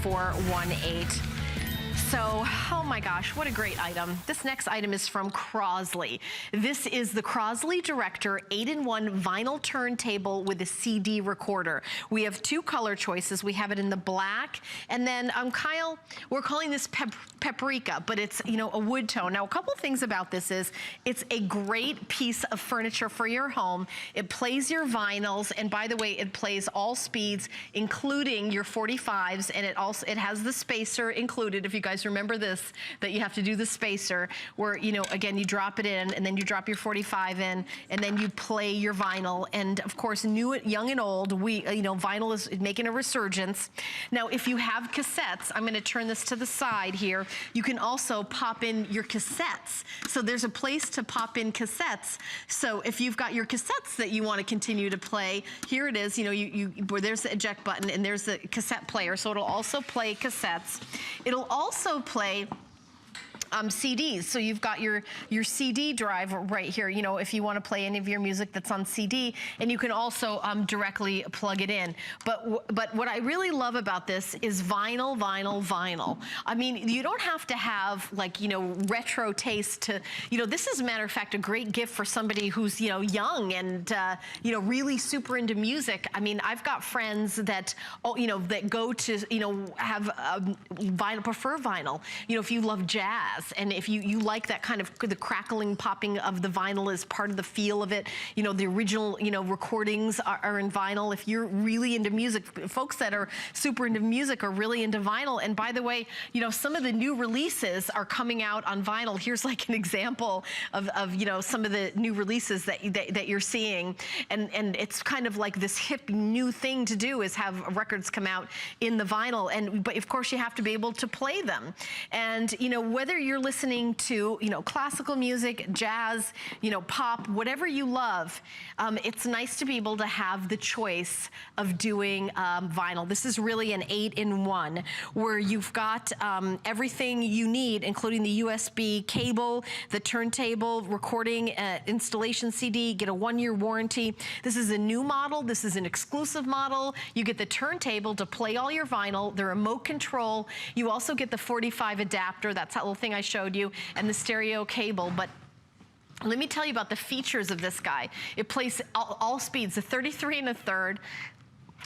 1418. So, oh my gosh, what a great item. This next item is from Crosley. This is the Crosley Director 8-in-1 vinyl turntable with a CD recorder. We have two color choices. We have it in the black, and then Kyle, we're calling this paprika, but it's, you know, a wood tone. Now, a couple things about this is it's a great piece of furniture for your home. It plays your vinyls, and by the way, it plays all speeds, including your 45s, and it has the spacer included. If you guys remember this, that you have to do the spacer where, you know, again, you drop it in and then you drop your 45 in and then you play your vinyl. And of course, new, young and old, you know, vinyl is making a resurgence. Now, if you have cassettes, I'm gonna turn this to the side here. You can also pop in your cassettes. So there's a place to pop in cassettes. So if you've got your cassettes that you wanna continue to play, here it is, you know, where there's the eject button and there's the cassette player. So it'll also play cassettes. It'll also play CDs. So you've got your CD drive right here, you know, if you want to play any of your music that's on CD, and you can also directly plug it in. But what I really love about this is vinyl, vinyl, vinyl. I mean, you don't have to have, like, you know, retro taste to, you know, this is, a matter of fact, a great gift for somebody who's, you know, young and, you know, really super into music. I mean, I've got friends that, you know, that go to, you know, have vinyl, prefer vinyl. You know, if you love jazz, and if you like that kind of, the crackling, popping of the vinyl is part of the feel of it. You know, the original, you know, recordings are in vinyl. If you're really into music, folks that are super into music are really into vinyl. And by the way, you know, some of the new releases are coming out on vinyl. Here's like an example of you know, some of the new releases that you're seeing. And it's kind of like this hip new thing to do, is have records come out in the vinyl. But of course you have to be able to play them. And you know, whether you're listening to, you know, classical music, jazz, you know, pop, whatever you love, it's nice to be able to have the choice of doing vinyl. This is really an 8-in-1 where you've got everything you need, including the USB cable, the turntable, recording, installation CD, get a 1-year warranty. This is a new model. This is an exclusive model. You get the turntable to play all your vinyl, the remote control. You also get the 45 adapter. That's that little thing I showed you, and the stereo cable. But let me tell you about the features of this guy. It plays all speeds, the 33 1/3.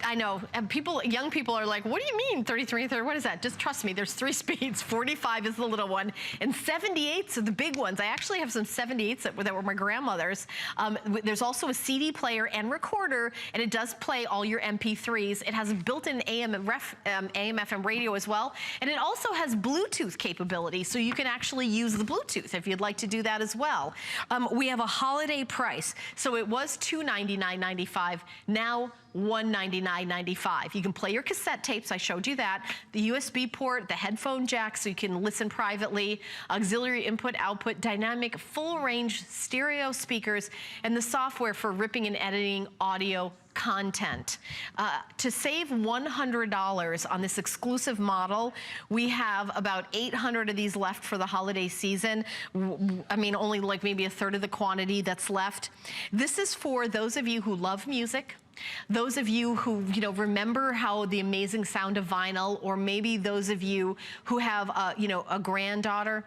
I know, and young people are like, what do you mean 33 1/3? What is that? Just trust me, there's 3 speeds. 45 is the little one, and 78s are the big ones. I actually have some 78s that were my grandmother's. There's also a CD player and recorder, and it does play all your MP3s. It has a built-in AM/FM radio as well, and it also has Bluetooth capability, so you can actually use the Bluetooth if you'd like to do that as well. We have a holiday price, so it was $299.95, now $199.95. You can play your cassette tapes, I showed you that, the USB port, the headphone jack so you can listen privately, auxiliary input, output, dynamic, full range stereo speakers, and the software for ripping and editing audio content. To save $100 on this exclusive model, we have about 800 of these left for the holiday season. I mean, only like maybe a third of the quantity that's left. This is for those of you who love music, those of you who, you know, remember how the amazing sound of vinyl, or maybe those of you who have, you know, a granddaughter.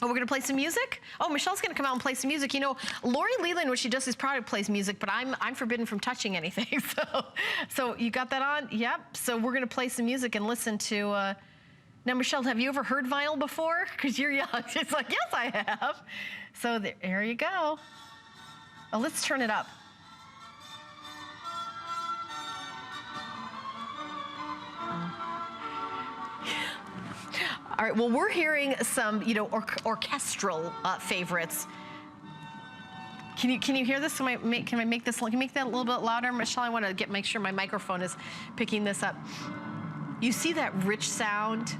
Oh, we're gonna play some music? Oh, Michelle's gonna come out and play some music. You know, Lori Leland, when she does this product, plays music, but I'm forbidden from touching anything. So you got that on? Yep. So we're gonna play some music and listen to, now Michelle, have you ever heard vinyl before? Because you're young. She's like, yes, I have. So there you go. Oh, let's turn it up. All right, well, we're hearing some, you know, orchestral favorites. Can you hear this? Can I make this? Can you make that a little bit louder, Michelle? I want to make sure my microphone is picking this up. You see that rich sound?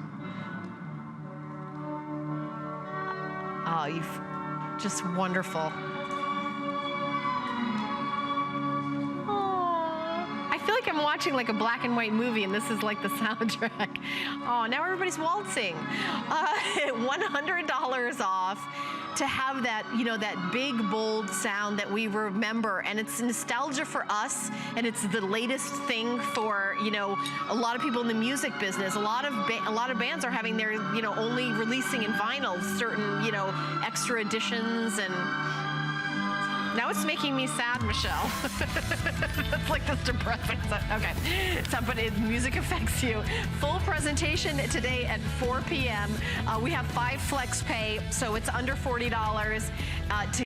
Oh, you've just wonderful. like I'm watching like a black and white movie and this is like the soundtrack. Oh, now everybody's waltzing. $100 off to have that, you know, that big, bold sound that we remember. And it's nostalgia for us, and it's the latest thing for, you know, a lot of people in the music business. A lot of bands are having their, you know, only releasing in vinyl certain, you know, extra editions, and now it's making me sad, Michelle. That's like this depressing stuff. Okay, so, but music affects you. Full presentation today at 4 p.m. We have 5 flex pay, so it's under $40 to